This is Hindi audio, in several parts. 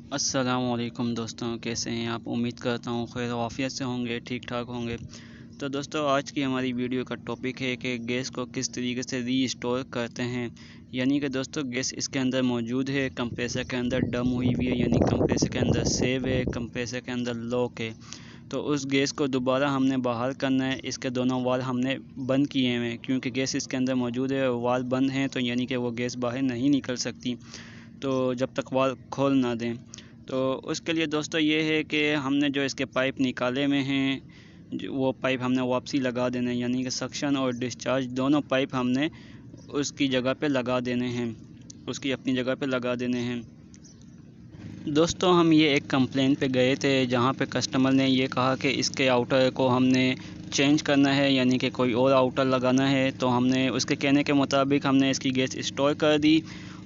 अस्सलामुअलैकुम दोस्तों, कैसे हैं आप। उम्मीद करता हूँ खैर आफियत से होंगे, ठीक ठाक होंगे। तो दोस्तों, आज की हमारी वीडियो का टॉपिक है कि गैस को किस तरीके से रीस्टोर करते हैं। यानी कि दोस्तों, गैस इसके अंदर मौजूद है, कंप्रेसर के अंदर डम हुई हुई है, यानी कंप्रेसर के अंदर सेव है, कंप्रेसर के अंदर लॉक है। तो उस गैस को दोबारा हमने बाहर करना है। इसके दोनों वाल हमने बंद किए हुए हैं, क्योंकि गैस इसके अंदर मौजूद है और वाल बंद हैं, तो यानी कि वो गैस बाहर नहीं निकल सकती, तो जब तक वाल खोल ना दें। तो उसके लिए दोस्तों ये है कि हमने जो इसके पाइप निकाले हुए हैं, वो पाइप हमने वापसी लगा देने हैं, यानी कि सक्शन और डिस्चार्ज दोनों पाइप हमने उसकी जगह पे लगा देने हैं, उसकी अपनी जगह पे लगा देने हैं। दोस्तों, हम ये एक कंप्लेंट पे गए थे, जहाँ पे कस्टमर ने ये कहा कि इसके आउटर को हमने चेंज करना है, यानी कि कोई और आउटर लगाना है। तो हमने उसके कहने के मुताबिक हमने इसकी गैस स्टोर कर दी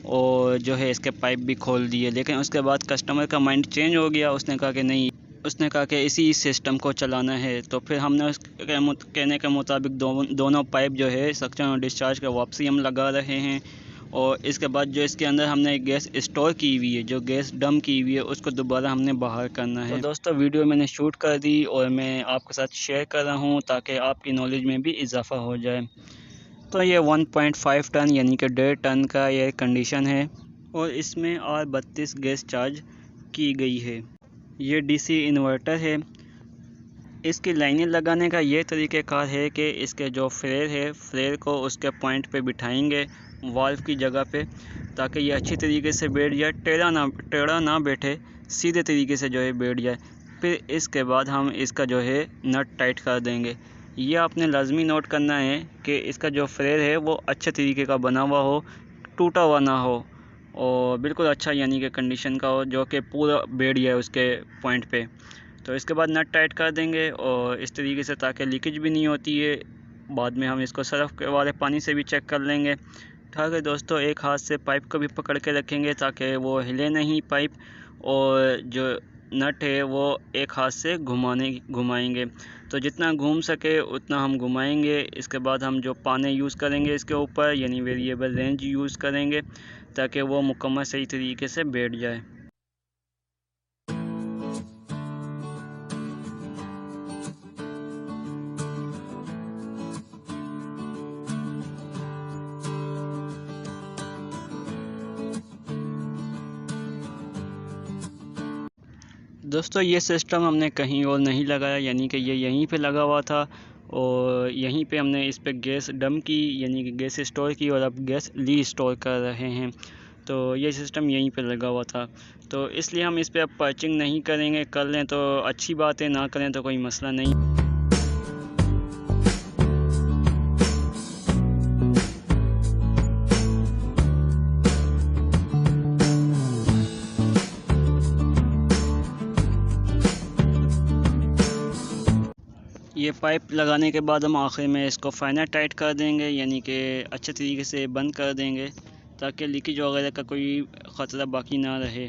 और जो है इसके पाइप भी खोल दिए। लेकिन उसके बाद कस्टमर का माइंड चेंज हो गया, उसने कहा कि नहीं, उसने कहा कि इसी सिस्टम को चलाना है। तो फिर हमने उसके कहने के मुताबिक दोनों पाइप जो है सक्शन और डिस्चार्ज का वापसी हम लगा रहे हैं। और इसके बाद जो इसके अंदर हमने गैस स्टोर की हुई है, जो गैस डम की हुई है, उसको दोबारा हमने बाहर करना है। तो दोस्तों, वीडियो मैंने शूट कर दी और मैं आपके साथ शेयर कर रहा हूँ ताकि आपकी नॉलेज में भी इजाफ़ा हो जाए। तो ये 1.5 टन यानी कि 1.5 टन का एयर कंडीशन है और इसमें R32 गैस चार्ज की गई है। ये डीसी इन्वर्टर है। इसकी लाइनें लगाने का ये तरीक़ेकार है कि इसके जो फ्लेयर है, फ्लेयर को उसके पॉइंट पे बिठाएंगे वाल्व की जगह पे, ताकि ये अच्छी तरीके से बैठ जाए, टेढ़ा ना बैठे, सीधे तरीके से जो है बैठ जाए। फिर इसके बाद हम इसका जो है नट टाइट कर देंगे। ये आपने लाजमी नोट करना है कि इसका जो फ्लेयर है वो अच्छे तरीके का बना हुआ हो, टूटा हुआ ना हो और बिल्कुल अच्छा यानी कि कंडीशन का हो, जो कि पूरा बैठ जाए उसके पॉइंट पे। तो इसके बाद नट टाइट कर देंगे और इस तरीके से, ताकि लीकेज भी नहीं होती है। बाद में हम इसको सर्फ वाले पानी से भी चेक कर लेंगे। ताकि दोस्तों, एक हाथ से पाइप को भी पकड़ के रखेंगे ताकि वो हिले नहीं पाइप, और जो नट है वो एक हाथ से घुमाएंगे। तो जितना घूम सके उतना हम घुमाएंगे। इसके बाद हम जो पाने यूज़ करेंगे इसके ऊपर, यानी वेरिएबल रेंज यूज़ करेंगे, ताकि वो मुकम्मल सही तरीके से बैठ जाए। दोस्तों, ये सिस्टम हमने कहीं और नहीं लगाया, यानी कि ये यहीं पे लगा हुआ था और यहीं पे हमने इस पे गैस डम की, यानी कि गैस स्टोर की, और अब गैस री स्टोर कर रहे हैं। तो ये सिस्टम यहीं पे लगा हुआ था, तो इसलिए हम इस पे अब पर्चिंग नहीं करेंगे। कर लें तो अच्छी बात है, ना करें तो कोई मसला नहीं। ये पाइप लगाने के बाद हम आखिर में इसको फाइनल टाइट कर देंगे, यानी कि अच्छे तरीके से बंद कर देंगे, ताकि लीकेज वगैरह का कोई ख़तरा बाकी ना रहे।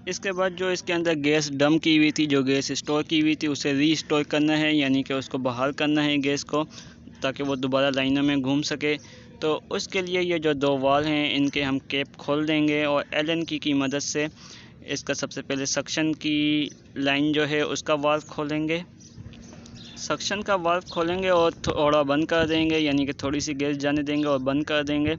इसके बाद जो इसके अंदर गैस डम की हुई थी, जो गैस स्टोर की हुई थी, उसे री स्टोर करना है, यानी कि उसको बाहर करना है गैस को, ताकि वो दोबारा लाइनों में घूम सके। तो उसके लिए ये जो दो वाल हैं, इनके हम कैप खोल देंगे और एलन की मदद से इसका सबसे पहले सक्शन की लाइन जो है उसका वाल्व खोलेंगे। सक्शन का वाल्व खोलेंगे और थोड़ा बंद कर देंगे, यानी कि थोड़ी सी गैस जाने देंगे और बंद कर देंगे।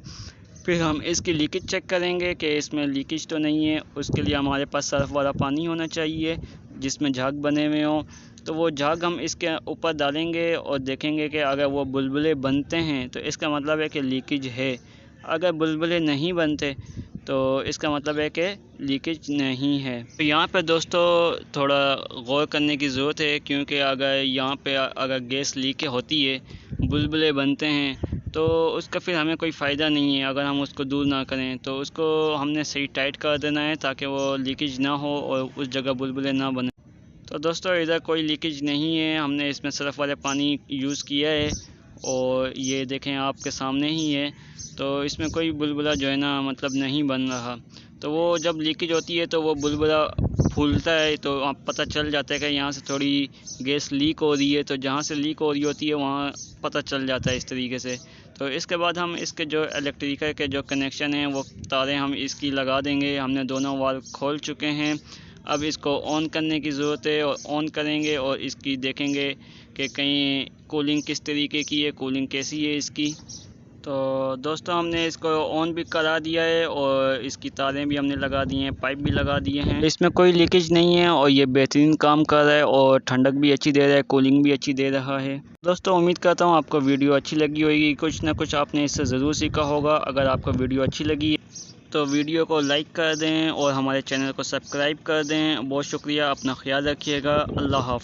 फिर हम इसकी लीकेज चेक करेंगे कि इसमें लीकेज तो नहीं है। उसके लिए हमारे पास सर्फ वाला पानी होना चाहिए जिसमें झाग बने हुए हों। तो वो झाग हम इसके ऊपर डालेंगे और देखेंगे कि अगर वो बुलबुले बनते हैं तो इसका मतलब है कि लीकेज है। अगर बुलबुले नहीं बनते तो इसका मतलब है कि लीकेज नहीं है। तो यहाँ पर दोस्तों थोड़ा गौर करने की ज़रूरत है, क्योंकि अगर यहाँ पे अगर गैस लीक होती है, बुलबुले बनते हैं, तो उसका फिर हमें कोई फ़ायदा नहीं है। अगर हम उसको दूर ना करें तो उसको हमने सही टाइट कर देना है, ताकि वो लीकेज ना हो और उस जगह बुलबुले ना बने। तो दोस्तों, इधर कोई लीकेज नहीं है, हमने इसमें सर्फ वाले पानी यूज़ किया है और ये देखें आपके सामने ही है। तो इसमें कोई बुलबुला जो है ना, मतलब नहीं बन रहा। तो वो जब लीकेज होती है तो वो बुलबुला फूलता है तो आप पता चल जाता है कि यहाँ से थोड़ी गैस लीक हो रही है। तो जहाँ से लीक हो रही होती है वहाँ पता चल जाता है इस तरीके से। तो इसके बाद हम इसके जो इलेक्ट्रिकल के जो कनेक्शन हैं वो तारें हम इसकी लगा देंगे। हमने दोनों वाल्व खोल चुके हैं। अब इसको ऑन करने की ज़रूरत है और ऑन करेंगे और इसकी देखेंगे कि कहीं कूलिंग किस तरीके की है, कूलिंग कैसी है इसकी। तो दोस्तों हमने इसको ऑन भी करा दिया है और इसकी तारें भी हमने लगा दी हैं, पाइप भी लगा दिए हैं। इसमें कोई लीकेज नहीं है और ये बेहतरीन काम कर रहा है और ठंडक भी अच्छी दे रहा है, कूलिंग भी अच्छी दे रहा है। दोस्तों उम्मीद करता हूँ आपको वीडियो अच्छी लगी होगी, कुछ ना कुछ आपने इससे ज़रूर सीखा होगा। अगर आपको वीडियो अच्छी लगी तो वीडियो को लाइक कर दें और हमारे चैनल को सब्सक्राइब कर दें। बहुत शुक्रिया, अपना ख्याल रखिएगा। अल्लाह हाफ़िज़।